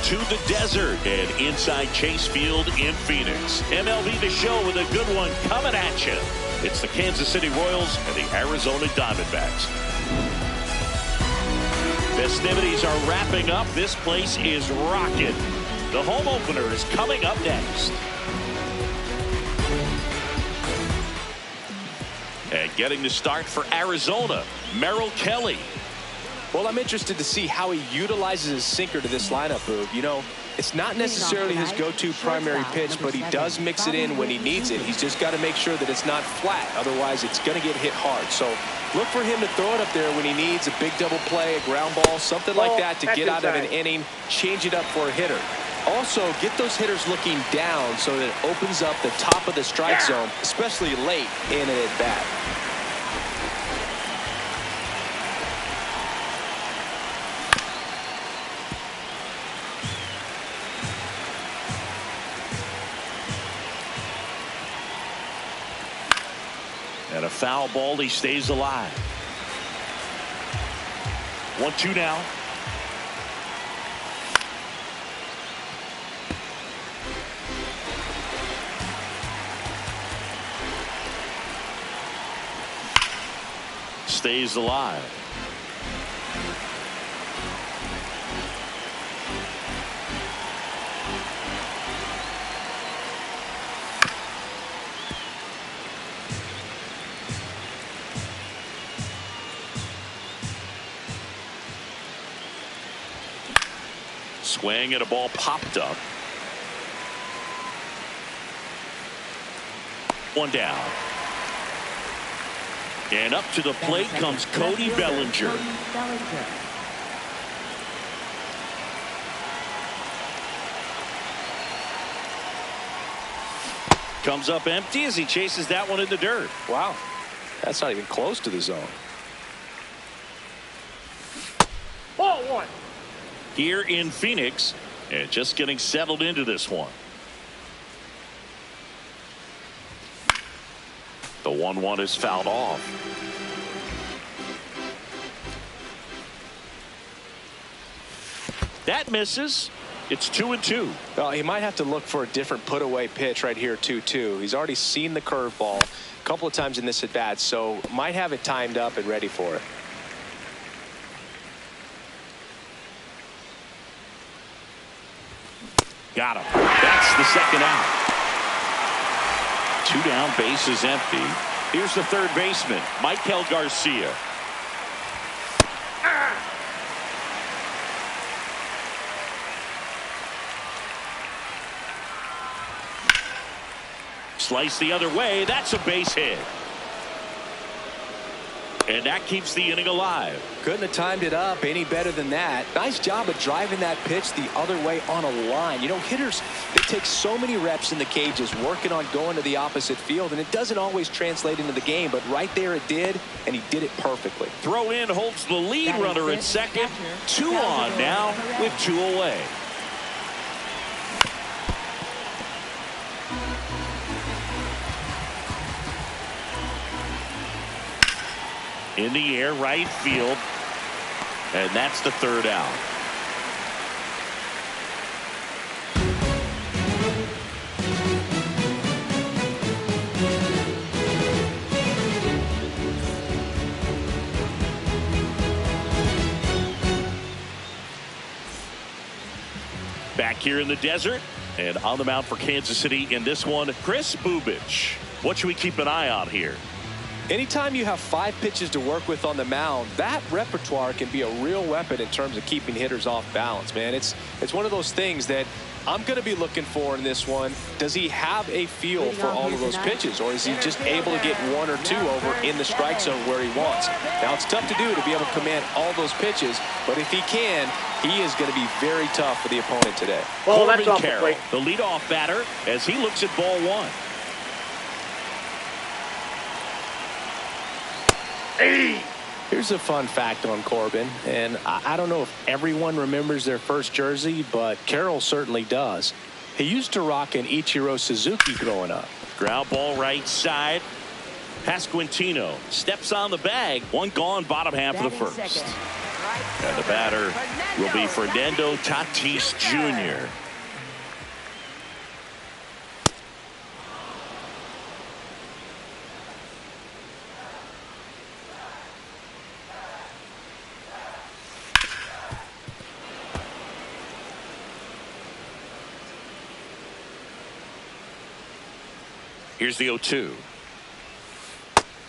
to the desert and inside Chase Field in Phoenix. MLB The Show with a good one coming at you. It's the Kansas City Royals and the Arizona Diamondbacks. Festivities are wrapping up. This place is rocking. The home opener is coming up next. And getting the start for Arizona, Merrill Kelly. Well, I'm interested to see how he utilizes his sinker to this lineup, Boog. You know, it's not necessarily his go-to primary pitch, but he does mix it in when he needs it. He's just got to make sure that it's not flat. Otherwise, it's going to get hit hard. So look for him to throw it up there when he needs a big double play, a ground ball, something like that to get out of an inning, change it up for a hitter. Also, get those hitters looking down so that it opens up the top of the strike zone, especially late in an at-bat. And a foul ball, he stays alive. 1-2 now. Stays alive. Swing and a ball popped up. One down. And up to the plate comes Cody Bellinger. Comes up empty as he chases that one in the dirt. Wow, that's not even close to the zone. Ball one. Here in Phoenix, and just getting settled into this one. The 1-1 is fouled off. That misses. It's 2-2. Well, he might have to look for a different put away pitch right here, 2-2. He's already seen the curveball a couple of times in this at bat, so might have it timed up and ready for it. Got him. That's the second out. 2 down, base is empty. Here's the third baseman, Michael Garcia. Slice the other way. That's a base hit. And that keeps the inning alive. Couldn't have timed it up any better than that. Nice job of driving that pitch the other way on a line. You know, hitters, they take so many reps in the cages working on going to the opposite field, and it doesn't always translate into the game, but right there it did, and he did it perfectly. Throw in holds the lead runner at second. 2 on now with 2 away. In the air, right field. And that's the third out. Back here in the desert and on the mound for Kansas City in this one, Chris Bubich. What should we keep an eye on here? Anytime you have 5 pitches to work with on the mound, that repertoire can be a real weapon in terms of keeping hitters off balance, man. It's one of those things that I'm going to be looking for in this one. Does he have a feel for all of those pitches, or is he just able to get 1 or 2 over in the strike zone where he wants? Now, it's tough to do to be able to command all those pitches, but if he can, he is going to be very tough for the opponent today. Well, that's Corbin Carroll, the leadoff batter, as he looks at ball 1. Here's a fun fact on Corbin, and I don't know if everyone remembers their first jersey, but Carroll certainly does. He used to rock an Ichiro Suzuki growing up. Ground ball right side. Pasquantino steps on the bag. 1 gone, bottom half of the first. And the batter will be Fernando Tatis Jr. Here's the 0-2.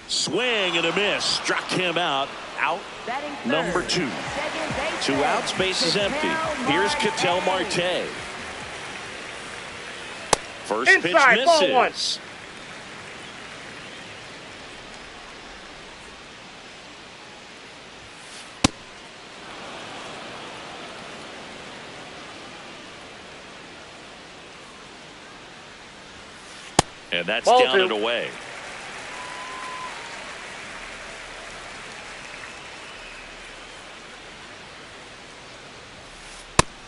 Swing and a miss. Struck him out. Out number 2. 2 outs, base is empty. Here's Ketel Marte. First Inside, pitch ball 1. misses. And that's Ball down 2. and away.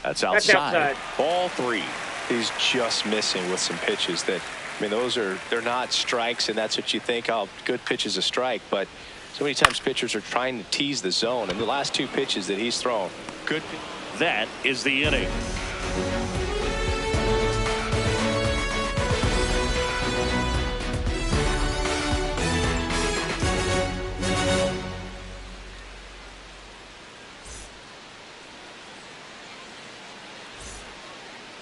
That's outside. Ball 3. He's just missing with some pitches that, I mean, they're not strikes, and that's what you think, oh, good pitch is a strike. But so many times pitchers are trying to tease the zone, and the last 2 pitches that he's thrown, good. That is the inning.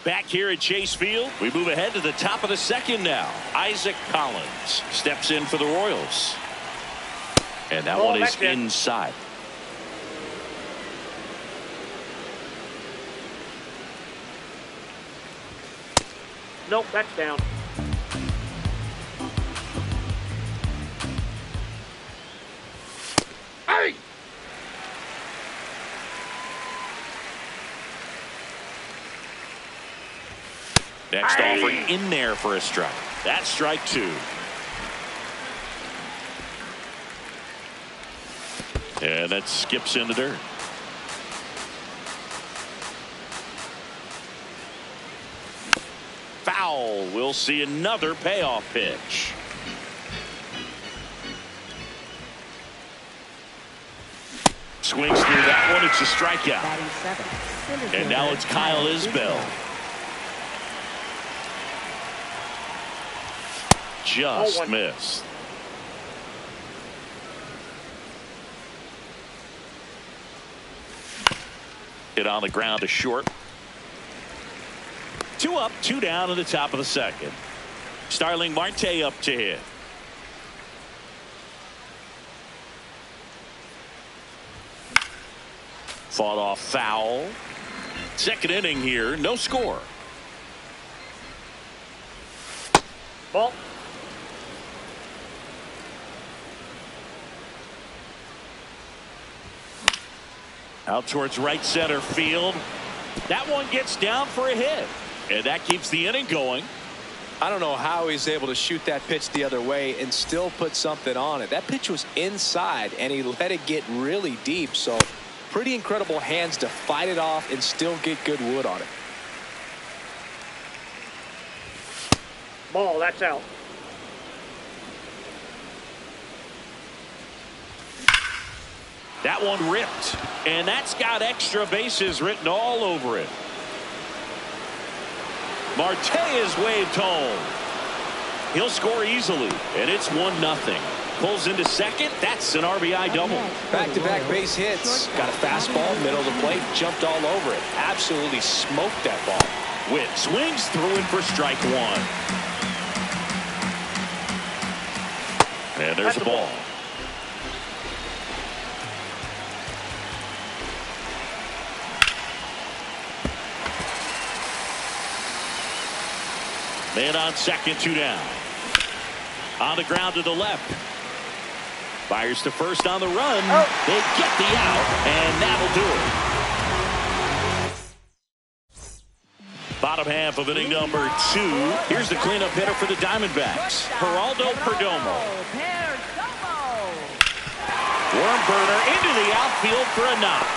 Back here at Chase Field, we move ahead to the top of the second now. Isaac Collins steps in for the Royals. And that one is inside. Nope, that's down. Hey! Next offering in there for a strike. That's strike 2. And that skips into dirt. Foul. We'll see another payoff pitch. Swings through that one. It's a strikeout. And now it's Kyle Isbell. Just missed. Hit on the ground to short. 2 up, 2 down in the top of the second. Starling Marte up to hit. Fought off foul. Second inning here, no score. Ball. Out towards right center field. That one gets down for a hit. And that keeps the inning going. I don't know how he's able to shoot that pitch the other way and still put something on it. That pitch was inside, and he let it get really deep. So pretty incredible hands to fight it off and still get good wood on it. Ball, that's out. That one ripped, and that's got extra bases written all over it. Marte is waved home. He'll score easily, and it's 1-0. Pulls into second. That's an RBI double. Back-to-back base hits. Got a fastball, middle of the plate, jumped all over it. Absolutely smoked that ball. Witt swings through it for strike 1. And there's the ball. Man on second, 2 down. On the ground to the left. Fires to first on the run. They get the out, and that'll do it. Bottom half of inning number 2. Here's the cleanup hitter for the Diamondbacks, Geraldo Perdomo. Worm burner into the outfield for a knock.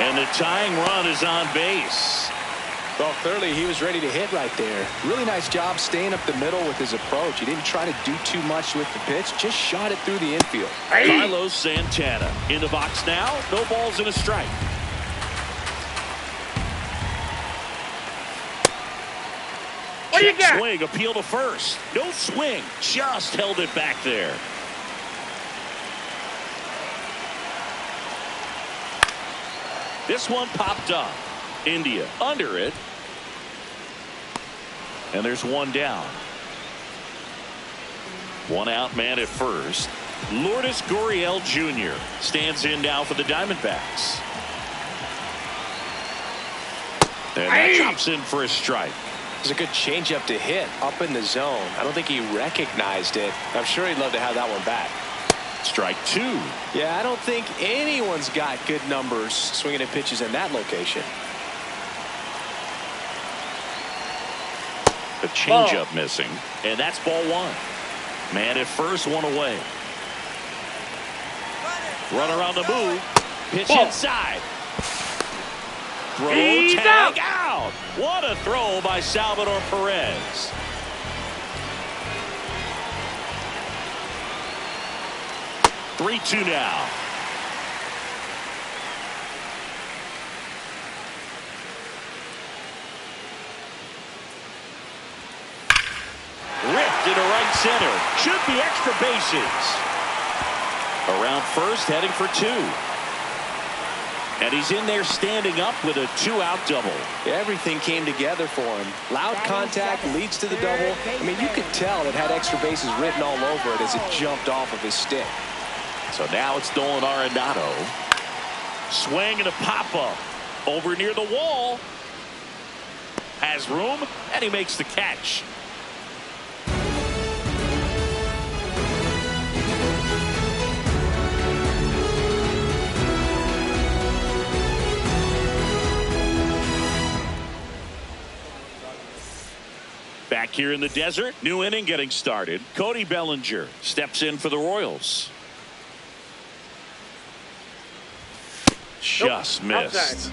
And the tying run is on base. Well, clearly he was ready to hit right there. Really nice job staying up the middle with his approach. He didn't try to do too much with the pitch, just shot it through the infield. Hey. Carlos Santana in the box now. No balls and a strike. What do you got? Swing, appeal to first. No swing, just held it back there. This one popped up. India under it. And there's one down. One out man at first. Lourdes Gurriel Jr. stands in now for the Diamondbacks. And that chops in for a strike. It was a good changeup to hit up in the zone. I don't think he recognized it. I'm sure he'd love to have that one back. Strike two. Yeah, I don't think anyone's got good numbers swinging at pitches in that location. The changeup missing, and that's ball one. Man at first, one away. Runner on the move. Pitch inside. Throw, tag out. What a throw by Salvador Perez. Three-two now. Ripped into right center. Should be extra bases. Around first, heading for two. And he's in there standing up with a two-out double. Everything came together for him. Loud contact leads to the double. I mean, you could tell it had extra bases written all over it as it jumped off of his stick. So now it's Nolan Arenado. Swing and a pop-up. Over near the wall. Has room, and he makes the catch. Back here in the desert, new inning getting started. Cody Bellinger steps in for the Royals. Just missed. Outside.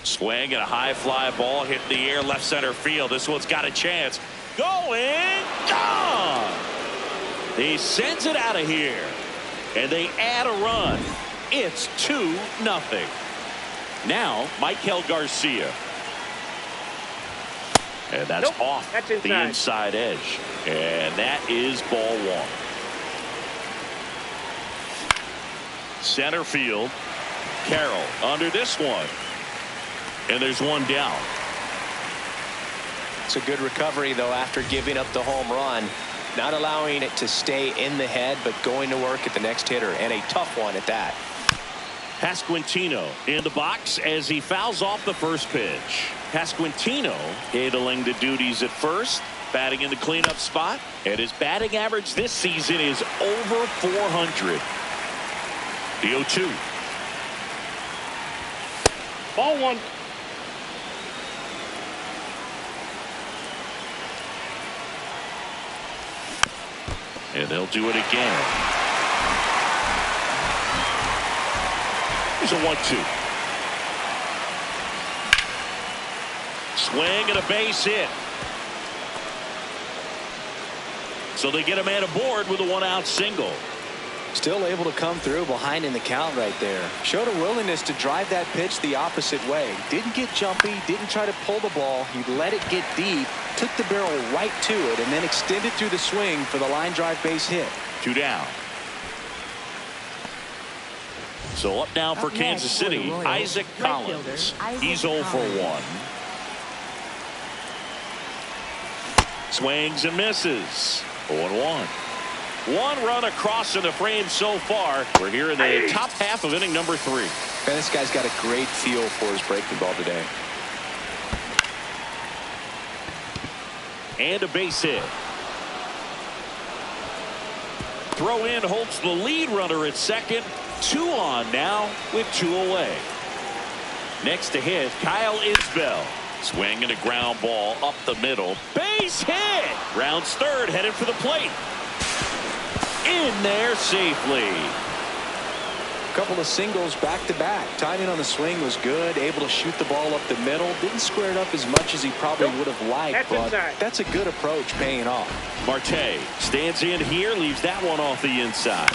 Swing and a high fly ball hit in the air left center field. This one's got a chance. Going gone. He sends it out of here. And they add a run. It's 2-0. Now, Michael Garcia. And that's off the inside edge. And that is ball one. Center field. Carroll under this one. And there's one down. It's a good recovery, though, after giving up the home run. Not allowing it to stay in the head, but going to work at the next hitter. And a tough one at that. Pasquantino in the box as he fouls off the first pitch. Pasquantino handling the duties at first, batting in the cleanup spot, and his batting average this season is over 400. The 0-2. Ball one. And they'll do it again. Here's a 1-2. Swing and a base hit. So they get a man aboard with a one-out single. Still able to come through behind in the count right there. Showed a willingness to drive that pitch the opposite way. Didn't get jumpy, didn't try to pull the ball. He let it get deep, took the barrel right to it, and then extended through the swing for the line drive base hit. 2 down. So up now for Kansas City, Isaac Collins. He's 0 for 1. Swings and misses. 0-1. One run across in the frame so far. We're here in the top half of inning number 3. And this guy's got a great feel for his breaking ball today. And a base hit. Throw in holds the lead runner at second. 2 on now with 2 away. Next to hit, Kyle Isbell. Swing and a ground ball up the middle. Base hit. Rounds third, headed for the plate. In there safely. Couple of singles back to back. Timing on the swing was good. Able to shoot the ball up the middle. Didn't square it up as much as he probably would have liked, but that's a good approach, paying off. Marte stands in here, leaves that one off the inside.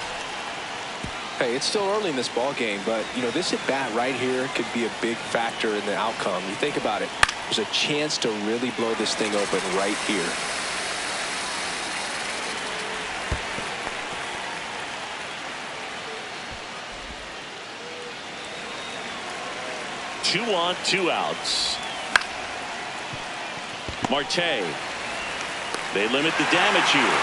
Hey, it's still early in this ball game, but you know, this at bat right here could be a big factor in the outcome. You think about it. There's a chance to really blow this thing open right here. 2 on, 2 outs. Marte. They limit the damage here.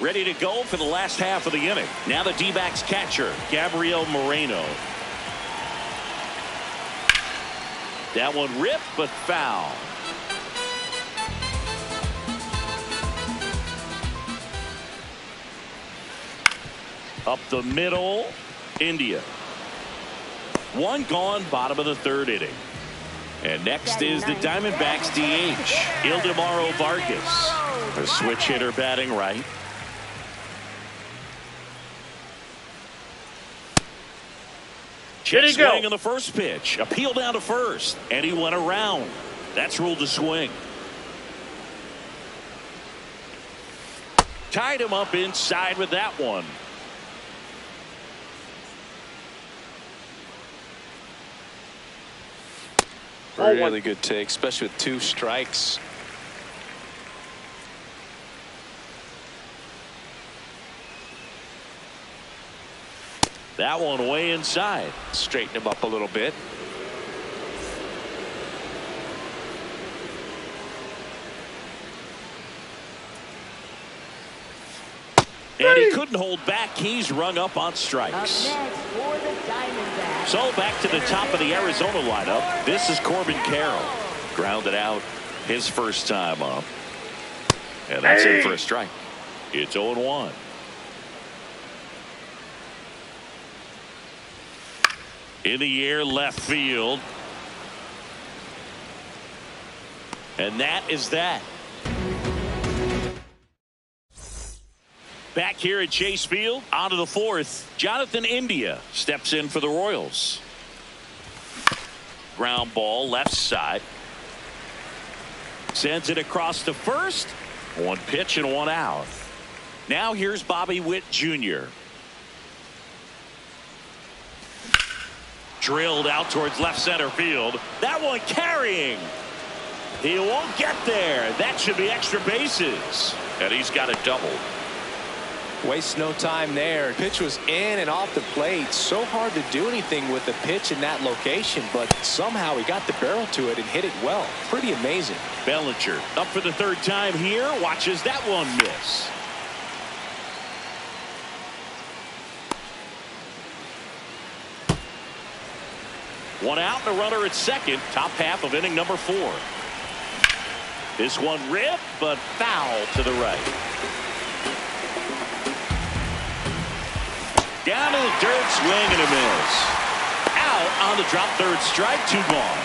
Ready to go for the last half of the inning. Now the D-backs catcher, Gabriel Moreno. That one ripped, but foul. Up the middle, India. One gone, bottom of the 3rd inning. And next is the Diamondbacks DH, Ildemaro Vargas. A switch hitter batting right. Check swing on the first pitch. Appeal down to first. And he went around. That's ruled to swing. Tied him up inside with that one. Really good take, especially with 2 strikes. That one way inside. Straighten him up a little bit. And he couldn't hold back. He's rung up on strikes. So back to the top of the Arizona lineup. This is Corbin Carroll. Grounded out his first time up. And that's in for a strike. It's 0-1. In the air, left field. And that is that. Back here at Chase Field, on to the 4th. Jonathan India steps in for the Royals. Ground ball, left side. Sends it across to first. 1 pitch and 1 out. Now here's Bobby Witt Jr. Drilled out towards left center field. That one carrying. He won't get there. That should be extra bases. And he's got a double. Waste no time there. Pitch was in and off the plate. So hard to do anything with the pitch in that location, but somehow he got the barrel to it and hit it well. Pretty amazing. Bellinger up for the 3rd time here. Watches that one miss. One out and a runner at second. Top half of inning number 4. This one ripped, but foul to the right. Down to the dirt, swing and a miss. Out on the drop, 3rd strike, 2 gone.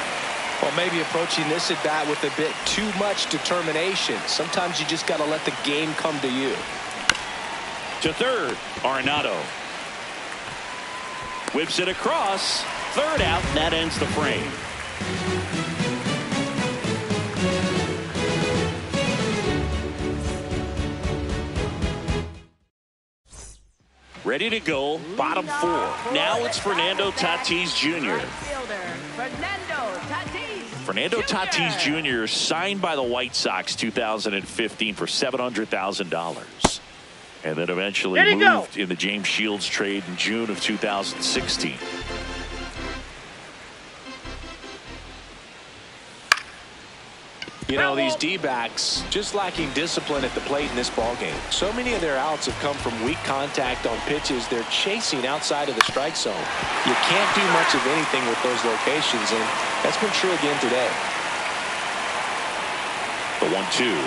Well, maybe approaching this at bat with a bit too much determination. Sometimes you just got to let the game come to you. To 3rd, Arenado. Whips it across. 3rd out, and that ends the frame. Ready to go, bottom 4. Now it's Fernando Tatis Jr. Fernando Tatis Jr. signed by the White Sox 2015 for $700,000. And then eventually moved in the James Shields trade in June of 2016. You know, these D-backs just lacking discipline at the plate in this ballgame. So many of their outs have come from weak contact on pitches they're chasing outside of the strike zone. You can't do much of anything with those locations, and that's been true again today. The 1-2.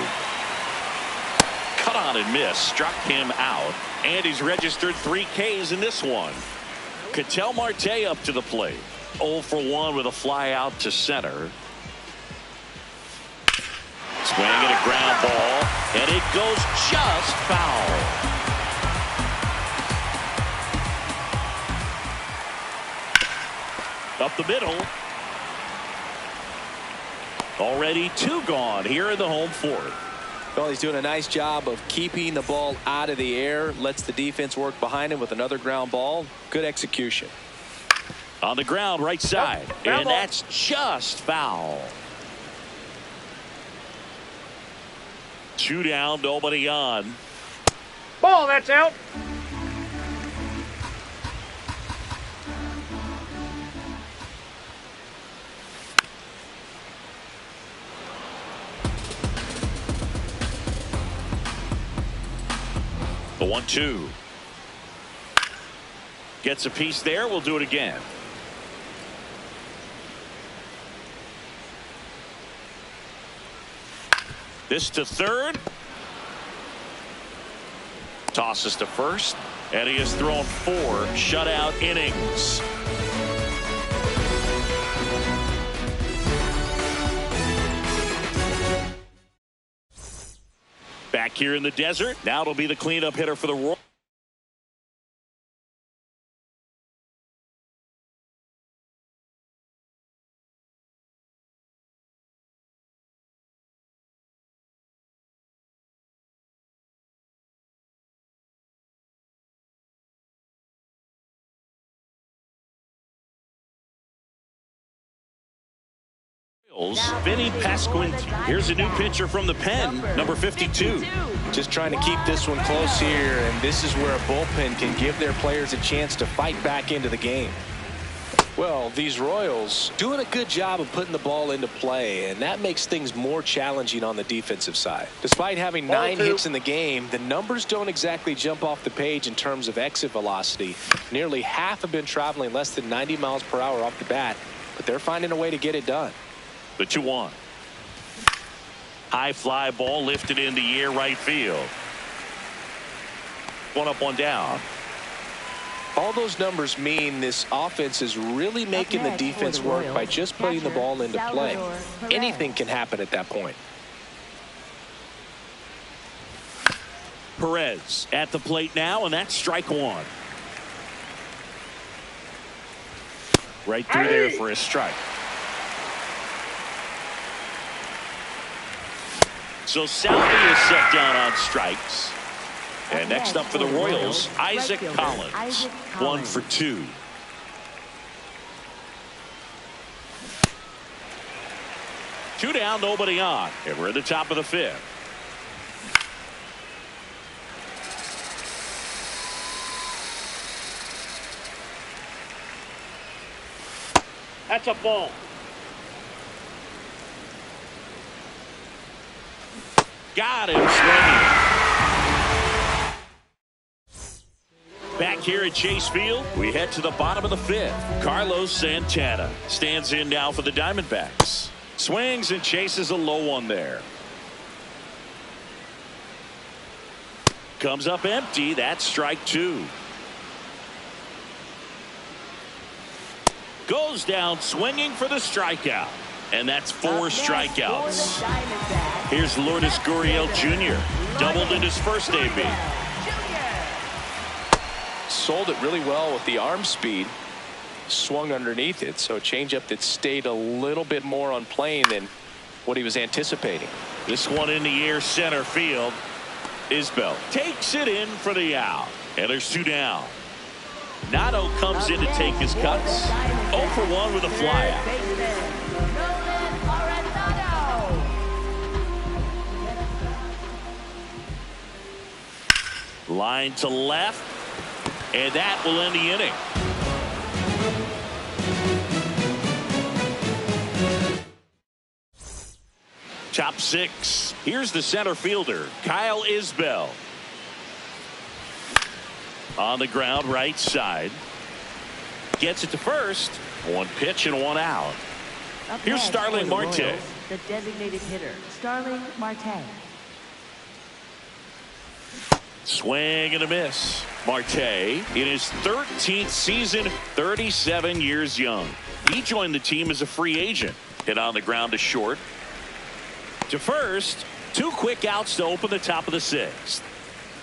Cut on and miss. Struck him out. And he's registered 3 Ks in this one. Ketel Marte up to the plate. 0 for 1 with a fly out to center. Swing and a ground ball. And it goes just foul. Up the middle. Already 2 gone here in the home fourth. Well, he's doing a nice job of keeping the ball out of the air. Lets the defense work behind him with another ground ball. Good execution. On the ground, right side. And that's just foul. 2 down, nobody on. Ball, that's out. The 1-2. Gets a piece there. We'll do it again. This to third. Tosses to first. And he has thrown 4 shutout innings. Back here in the desert. Now it'll be the cleanup hitter for the Royals. Vinny Pasquinti. Here's a new pitcher from the pen, number 52. Just trying to keep this one close here, and this is where a bullpen can give their players a chance to fight back into the game. Well, these Royals doing a good job of putting the ball into play, and that makes things more challenging on the defensive side. Despite having 9 hits in the game, the numbers don't exactly jump off the page in terms of exit velocity. Nearly half have been traveling less than 90 miles per hour off the bat, but they're finding a way to get it done. The 2-1. High fly ball lifted in the air, right field. 1 up, 1 down. All those numbers mean this offense is really making the defense work by just putting the ball into play. Anything can happen at that point. Perez at the plate now, and that's strike 1. Right through there for a strike. So Salvi is set down on strikes. And next up for the Royals, Isaac Collins. 1 for 2. Two down, nobody on. And we're at the top of the 5th. That's a ball. Got him swinging. Back here at Chase Field, we head to the bottom of the 5th. Carlos Santana stands in now for the Diamondbacks. Swings and chases a low one there. Comes up empty. That's strike 2. Goes down swinging for the strikeout. And that's 4 strikeouts. Here's Lourdes Gurriel Jr. Doubled in his first AB. Sold it really well with the arm speed. Swung underneath it, so a changeup that stayed a little bit more on plane than what he was anticipating. This one in the air, center field. Isbell takes it in for the out. And there's 2 down. Nato comes in to take his cuts. 0 for 1 with a flyout. Line to left, and that will end the inning. Top 6. Here's the center fielder, Kyle Isbell. On the ground, right side. Gets it to first. 1 pitch and 1 out. Here's Starling Marte. The designated hitter, Starling Marte. Swing and a miss. Marte in his 13th season, 37 years young. He joined the team as a free agent. Hit on the ground to short. To first, 2 quick outs to open the top of the 6th.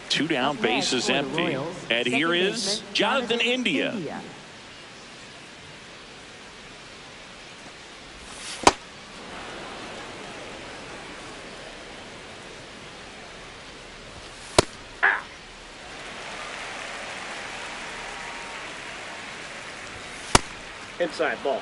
2 down, bases empty. Royals, And here is baseman, Jonathan India. Inside ball.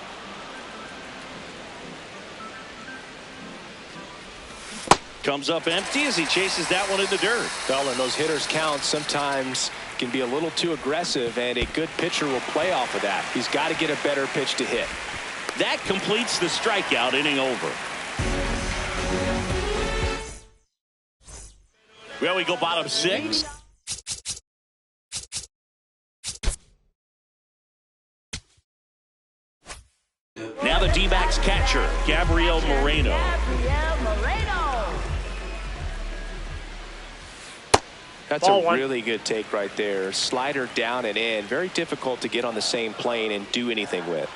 Comes up empty as he chases that one in the dirt. Well, and those hitters count sometimes can be a little too aggressive, and a good pitcher will play off of that. He's got to get a better pitch to hit. That completes the strikeout, inning over. Well, we go bottom 6. Now the D-backs catcher, Gabriel Moreno. That's a really good take right there. Slider down and in. Very difficult to get on the same plane and do anything with.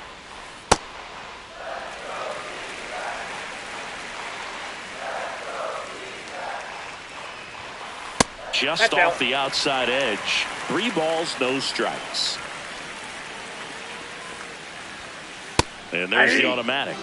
Just off the outside edge. 3 balls, no strikes. And there's the automatic.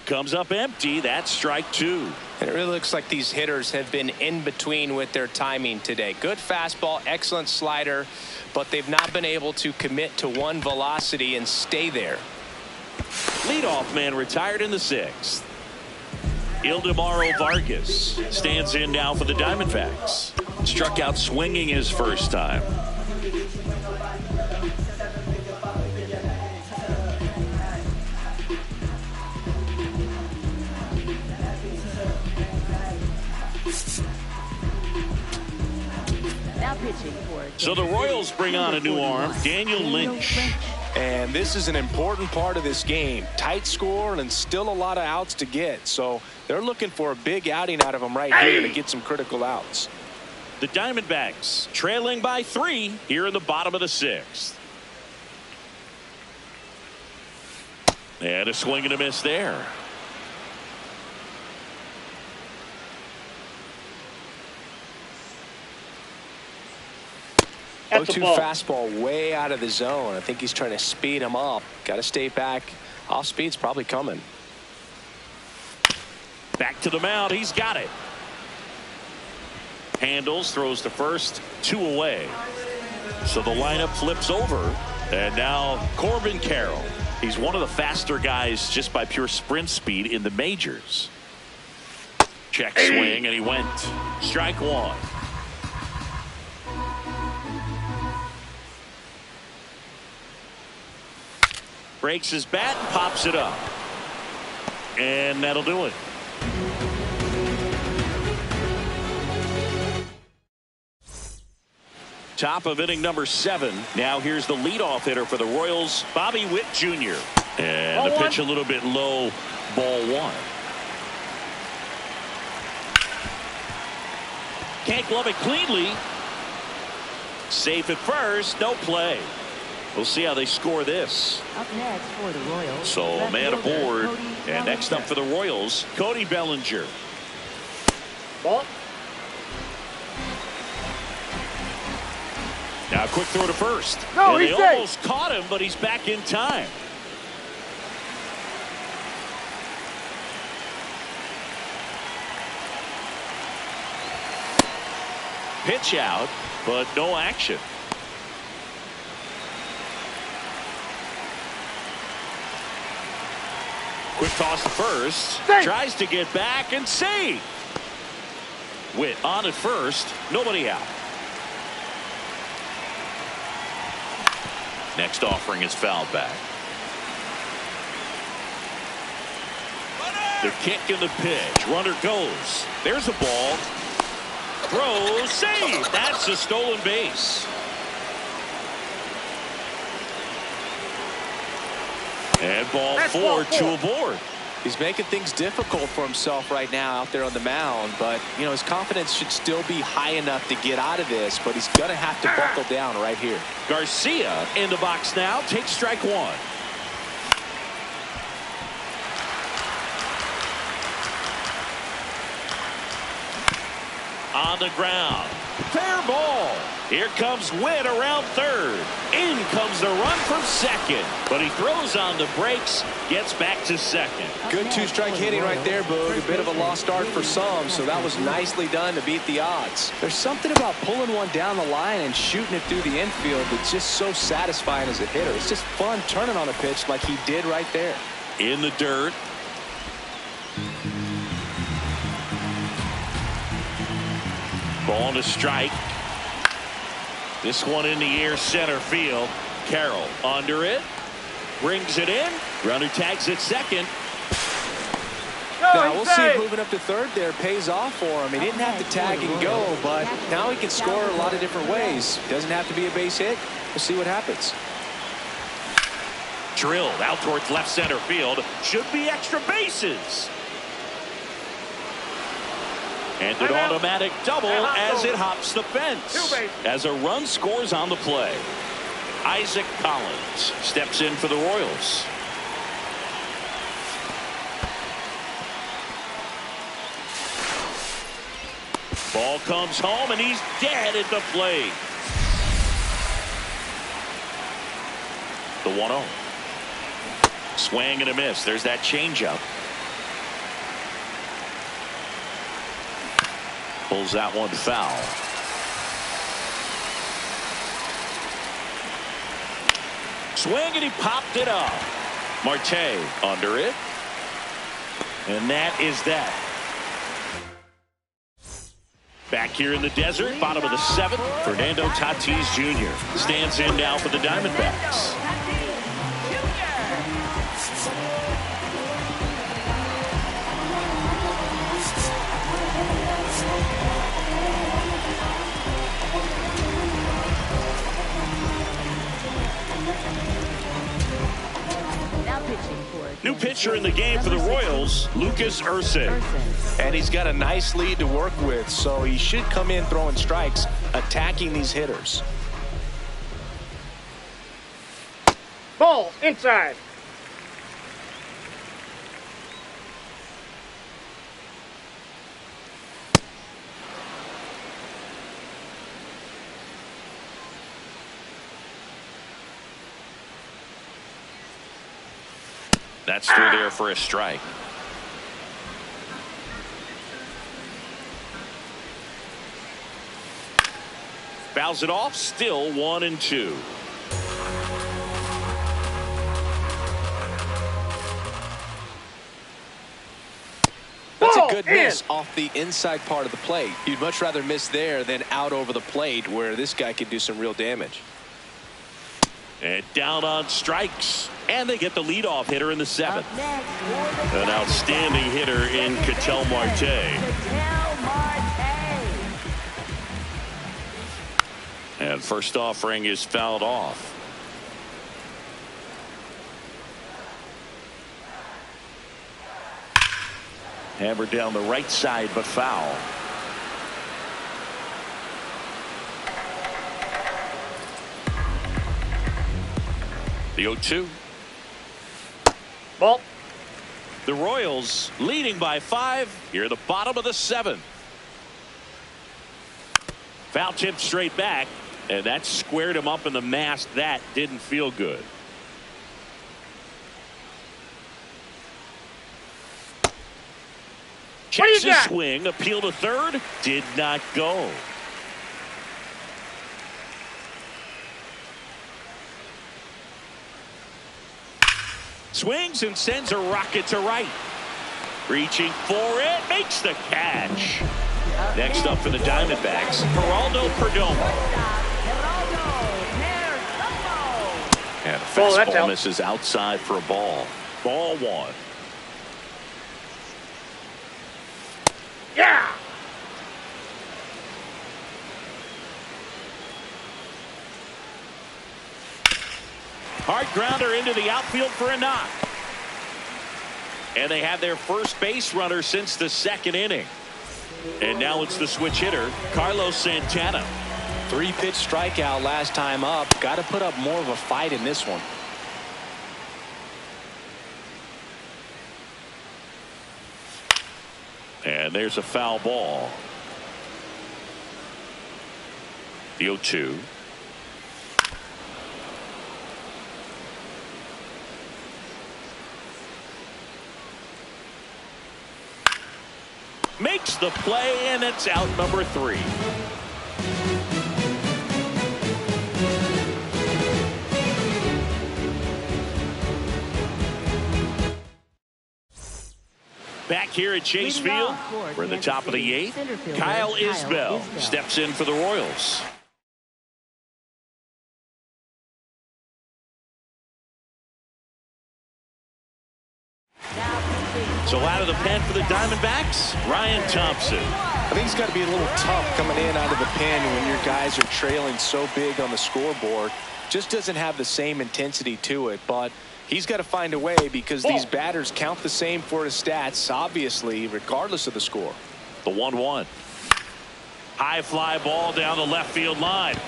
Comes up empty. That's strike 2. And it really looks like these hitters have been in between with their timing today. Good fastball, excellent slider, but they've not been able to commit to one velocity and stay there. Leadoff man retired in the 6th. Ildemaro Vargas stands in now for the Diamondbacks. Struck out swinging his first time. Now pitching for So the Royals bring on a new arm, Daniel Lynch. And this is an important part of this game. Tight score and still a lot of outs to get. So they're looking for a big outing out of him right here to get some critical outs. The Diamondbacks trailing by 3 here in the bottom of the 6th. And a swing and a miss there. That's 0-2 fastball way out of the zone. I think he's trying to speed him up. Got to stay back. Off speed's probably coming. Back to the mound. He's got it. Handles, throws to first, 2 away. So the lineup flips over. And now Corbin Carroll. He's one of the faster guys just by pure sprint speed in the majors. Check swing, and he went. Strike 1. Breaks his bat and pops it up. And that'll do it. Top of inning number 7. Now here's the leadoff hitter for the Royals, Bobby Witt Jr. And the pitch a little bit low, ball 1. Can't glove it cleanly. Safe at first, no play. We'll see how they score this. Up next for the Royals. So a man aboard. And next up for the Royals, Cody Bellinger. Ball. Now a quick throw to first. No, and he's they almost caught him, but he's back in time. Pitch out, but no action. Quick toss to first. Tries to get back and save. Witt on at first. Nobody out. Next offering is fouled back. The kick and the pitch. Runner goes. There's a ball. Throw. Save. That's a stolen base. And ball 4, 2 aboard. He's making things difficult for himself right now out there on the mound, but you know his confidence should still be high enough to get out of this, but he's gonna have to buckle down right here. Garcia in the box now, takes strike 1. on the ground. Fair ball. Here comes Witt around third. In comes the run from second. But he throws on the brakes, gets back to second. Good two-strike hitting right there, Boog. A bit of a lost start for some, so that was nicely done to beat the odds. There's something about pulling one down the line and shooting it through the infield that's just so satisfying as a hitter. It's just fun turning on a pitch like he did right there. In the dirt. Ball to strike. This one in the air, center field. Carroll under it. Brings it in. Runner tags at second. Now we'll see if moving up to third there pays off for him. He didn't have to tag and go, but now he can score a lot of different ways. Doesn't have to be a base hit. We'll see what happens. Drilled out towards left center field. Should be extra bases. And an automatic double as it hops the fence. As a run scores on the play. Isaac Collins steps in for the Royals. Ball comes home and he's dead at the plate. The 1-0. Swing and a miss. There's that changeup. Pulls that one foul. Swing and he popped it up. Marte under it. And that is that. Back here in the desert, bottom of the 7th, Fernando Tatis Jr. stands in now for the Diamondbacks. New pitcher in the game for the Royals, Lucas Ursing. And he's got a nice lead to work with, so he should come in throwing strikes, attacking these hitters. Ball inside. That's through there for a strike. Fouls it off, still 1-2. That's a good miss off the inside part of the plate. You'd much rather miss there than out over the plate where this guy could do some real damage. And down on strikes. And they get the leadoff hitter in the 7th. An outstanding hitter in Ketel Marte. And first offering is fouled off. Hammered down the right side, but foul. The 0-2. Ball. The Royals leading by 5 here at the bottom of the 7th. Foul tip straight back, and that squared him up in the mask. That didn't feel good. Checks his swing, appeal to third, did not go. Swings and sends a rocket to right. Reaching for it, makes the catch. Next up for the Diamondbacks, Geraldo Perdomo. And a fastball misses outside for a ball. Ball 1. Yeah. Hard grounder into the outfield for a knock. And they have their first base runner since the 2nd inning. And now it's the switch hitter, Carlos Santana. 3-pitch strikeout last time up. Got to put up more of a fight in this one. And there's a foul ball. The 0-2. Makes the play, and it's out number 3. Back here at Chase Field, we're in the top of the 8th. Kyle Isbell steps in for the Royals. So out of the pen for the Diamondbacks, Ryan Thompson. I think it's got to be a little tough coming in out of the pen when your guys are trailing so big on the scoreboard. Just doesn't have the same intensity to it, but he's got to find a way because these batters count the same for his stats, obviously, regardless of the score. The 1-1. High fly ball down the left field line.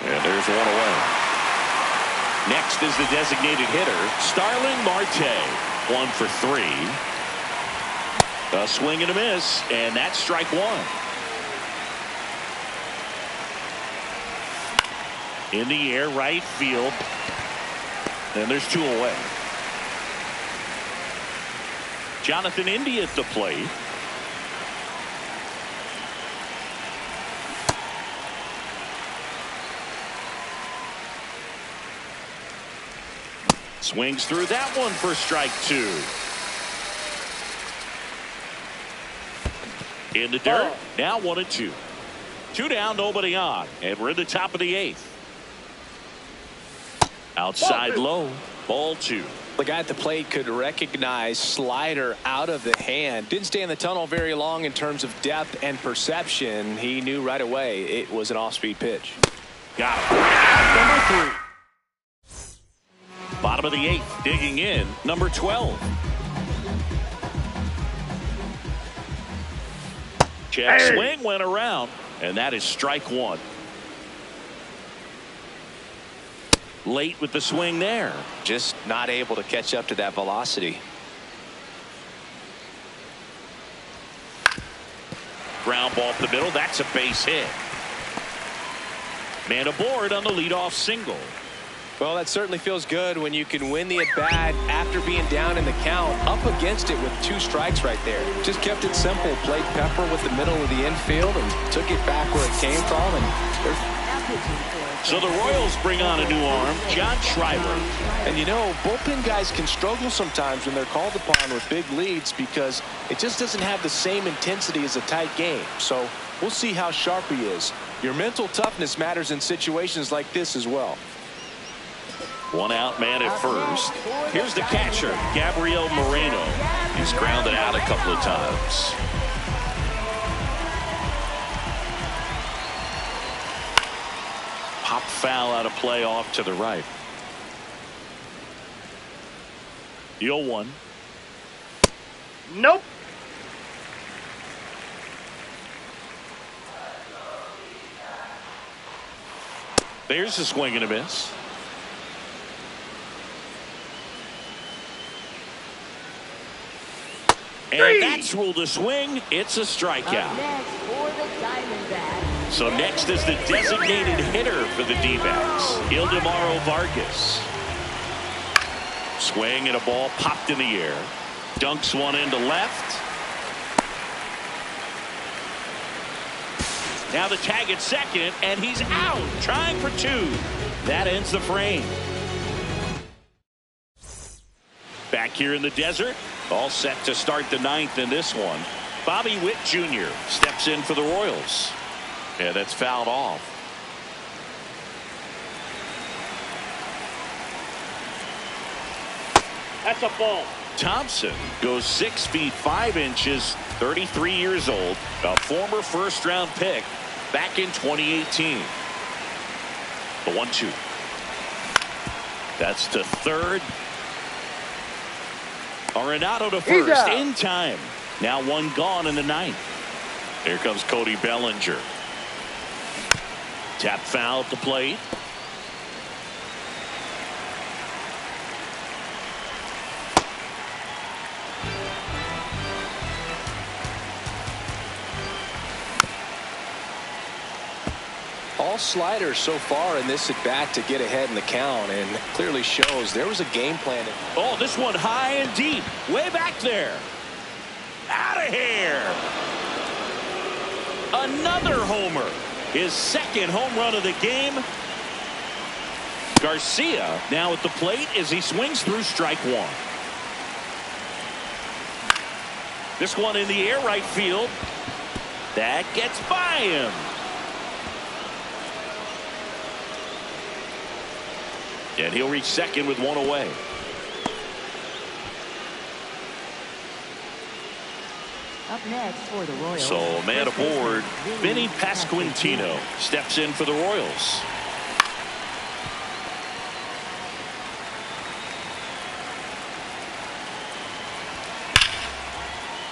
And there's one away. Next is the designated hitter, Starling Marte. 1 for 3. A swing and a miss, and that's strike 1. In the air, right field. And there's 2 away. Jonathan India at the plate. Swings through that one for strike 2. In the dirt. Now 1-2. 2 down, nobody on. And we're in the top of the 8th. Outside low. Ball 2. The guy at the plate could recognize slider out of the hand. Didn't stay in the tunnel very long in terms of depth and perception. He knew right away it was an off-speed pitch. Got him. Number 3. Bottom of the 8th, digging in, number 12. Check swing went around, and that is strike 1. Late with the swing there. Just not able to catch up to that velocity. Ground ball up the middle. That's a base hit. Man aboard on the leadoff single. Well, that certainly feels good when you can win the at-bat after being down in the count, up against it with 2 strikes right there. Just kept it simple, played pepper with the middle of the infield and took it back where it came from. And so the Royals bring on a new arm, John Schreiber. And you know, bullpen guys can struggle sometimes when they're called upon with big leads because it just doesn't have the same intensity as a tight game. So we'll see how sharp he is. Your mental toughness matters in situations like this as well. 1 out, man at first. Here's the catcher, Gabriel Moreno. He's grounded out a couple of times. Pop foul out of play off to the right. The 0-1. Nope. There's a swing and a miss. And that's ruled a swing. It's a strikeout. So next is the designated hitter for the D-backs, Ildemaro Vargas. Swing and a ball popped in the air. Dunks one into left. Now the tag at second, and he's out, trying for 2. That ends the frame. Back here in the desert, all set to start the 9th in this one. Bobby Witt Jr. steps in for the Royals. Yeah, that's fouled off. That's a ball. Thompson goes 6 feet 5 inches, 33 years old, a former first-round pick back in 2018. The 1-2. That's to third. Arenado to first in time. Now 1 gone in the 9th. Here comes Cody Bellinger. Tap foul at the plate. All sliders so far in this at bat to get ahead in the count, and clearly shows there was a game plan. Oh, this one high and deep, way back there. Out of here. Another homer. His second home run of the game. Garcia now at the plate as he swings through strike one. This one in the air, right field. That gets by him. And he'll reach second with one away. Up next for the Royals. So a man aboard, Vinny Pasquantino steps in for the Royals.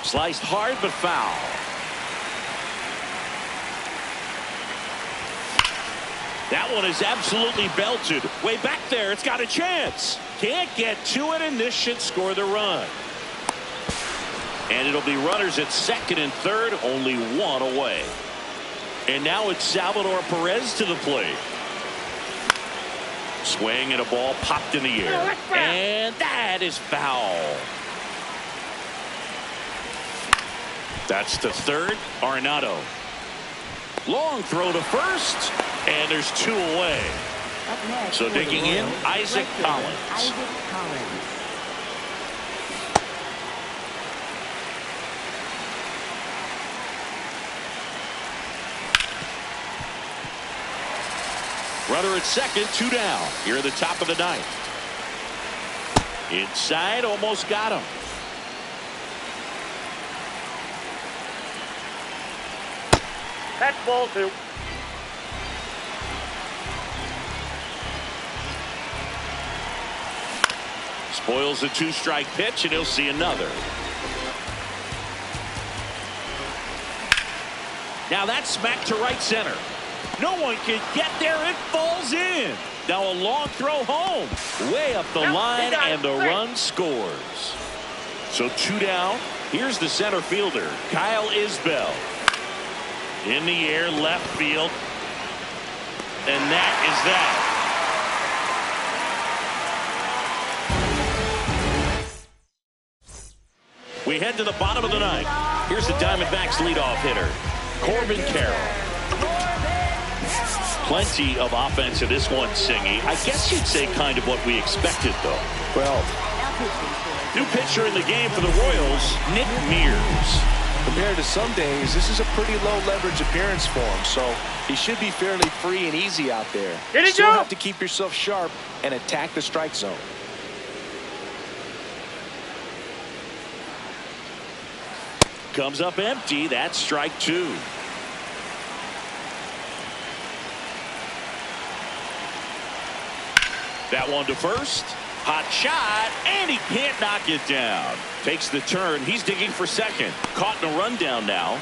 Sliced hard but foul. That one is absolutely belted. Way back there. It's got a chance. Can't get to it, and this should score the run. And it'll be runners at second and third, only one away. And now it's Salvador Perez to the plate. Swing and a ball popped in the air. And that is foul. That's to third. Arenado. Long throw to first. And there's two away. Up next So digging in, Isaac Collins. Isaac Collins. Runner at second, two down. Here at the top of the ninth. Inside, almost got him. That's ball two. Spoils a two-strike pitch, and he'll see another. Now that's smacked to right center. No one can get there. It falls in. Now a long throw home. Way up the line, and the run scores. So two down. Here's the center fielder, Kyle Isbell. In the air, left field. And that is that. We head to the bottom of the ninth. Here's the Diamondbacks leadoff hitter, Corbin Carroll. Plenty of offense in this one, Singy. I guess you'd say kind of what we expected, though. Well, new pitcher in the game for the Royals, Nick Mears. compared to some days, this is a pretty low leverage appearance for him, so he should be fairly free and easy out there. Here you Still go. have to keep yourself sharp and attack the strike zone. Comes up empty. That's strike two. That one to first. Hot shot, and he can't knock it down. Takes the turn. He's digging for second. Caught in a rundown now.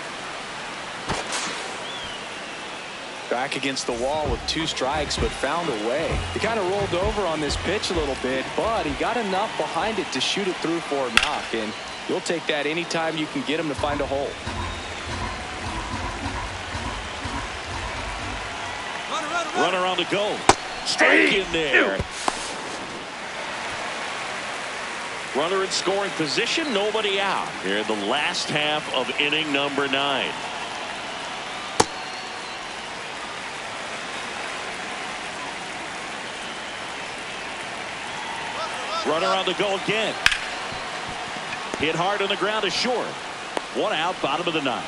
Back against the wall with 2 strikes, but found a way. He kind of rolled over on this pitch a little bit, but he got enough behind it to shoot it through for a knock, and you'll take that anytime you can get him to find a hole. Runner on the go. Strike in there. Runner in scoring position, nobody out. Here in the last half of inning number 9. Runner on the go again. Hit hard on the ground to short. 1 out, bottom of the 9th.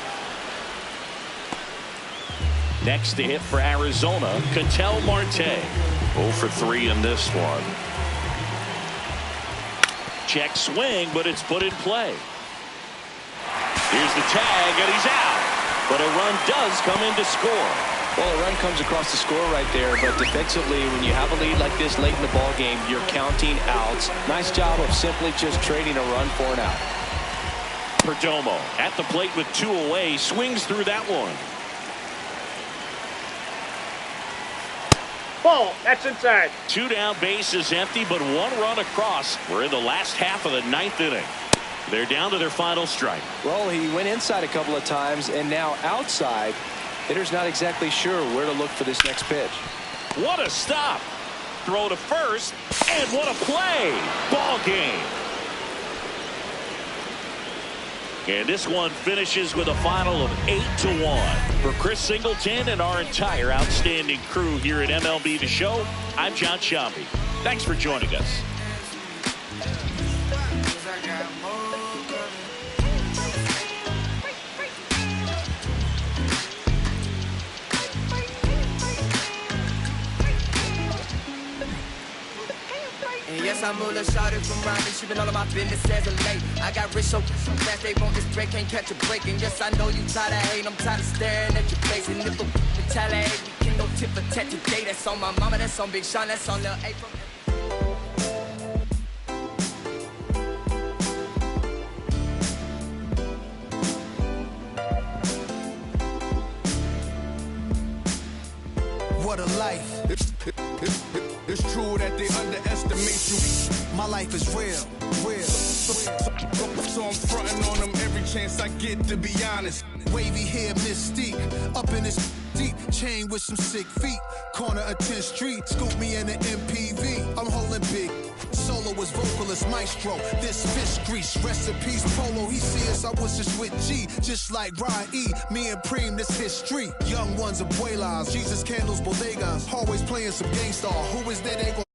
Next to hit for Arizona, Ketel Marte. 0 for 3 in this one. Check swing, but it's put in play. Here's the tag, and he's out. But a run does come in to score. Well, a run comes across the score right there, but defensively, when you have a lead like this late in the ball game, you're counting outs. Nice job of simply just trading a run for an out. Perdomo at the plate with 2 away, swings through that one. Ball. That's inside. 2 down, base is empty, but 1 run across. We're in the last half of the 9th inning. They're down to their final strike. Well, he went inside a couple of times, and now outside. Hitter's not exactly sure where to look for this next pitch. What a stop. Throw to first, and what a play. Ball game. And this one finishes with a final of 8-1. For Chris Singleton and our entire outstanding crew here at MLB The Show, I'm John Shambi. Thanks for joining us. And yes, I'm Mula Shawty from Rhyming. She been all of my business as of late. I got rich so fast they want this break, can't catch a break. And yes, I know you tired of hating, I'm tired of staring at your face. And if a retaliate, we can go tit for tat today. That's on my mama, that's on Big Sean, that's on Lil A from... What a life. It's true that they underestimate you. My life is real. So I'm fronting on them every chance I get, to be honest. Wavy hair, mystique, up in this deep chain with some sick feet. Corner of 10th Street, scoop me in an MPV. I'm holding big. Soloist, vocalist, maestro. This fish grease, recipes, polo. He see us, I was just with G, just like Ryan E. Me and Preem, this history. Young ones, abuelas, Jesus candles, bodegas. Always playing some gangsta. Who is that? They gon'